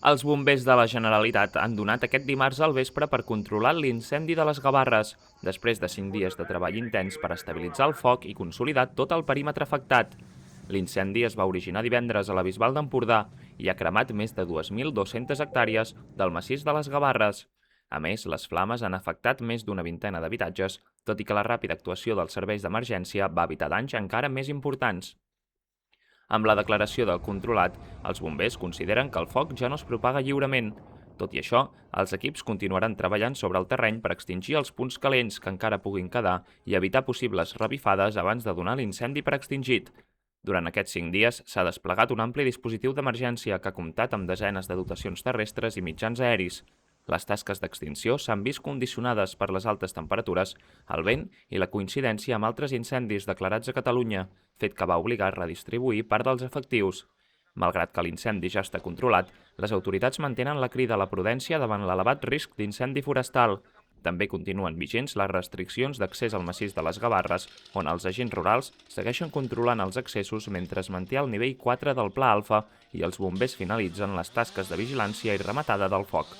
Els bombers de la Generalitat han donat aquest dimarts al vespre per controlar l'incendi de les Gavarres, després de 5 dies de treball intens per estabilitzar el foc i consolidar tot el perímetre afectat. L'incendi es va originar divendres a la Bisbal d'Empordà i ha cremat més de 2.200 hectàrees del massís de les Gavarres. A més, les flames han afectat més d'una vintena d'habitatges, tot i que la ràpida actuació dels serveis d'emergència va evitar danys encara més importants. Amb la declaració del controlat, els bombers consideren que el foc ja no es propaga lliurement. Tot i això, els equips continuaran treballant sobre el terreny per extingir els punts calents que encara puguin quedar i evitar possibles revifades abans de donar l'incendi per extingit. Durant aquests 5 dies s'ha desplegat un ampli dispositiu d'emergència que ha comptat amb desenes de dotacions terrestres i mitjans aeris. Les tasques d'extinció s'han vist condicionades per les altes temperatures, el vent i la coincidència amb altres incendis declarats a Catalunya, fet que va obligar a redistribuir part dels efectius. Malgrat que l'incendi ja està controlat, les autoritats mantenen la crida a la prudència davant l'elevat risc d'incendi forestal. També continuen vigents les restriccions d'accés al massís de les Gavarres, on els agents rurals segueixen controlant els accessos mentre es manté el nivell 4 del Pla Alfa i els bombers finalitzen les tasques de vigilància i rematada del foc.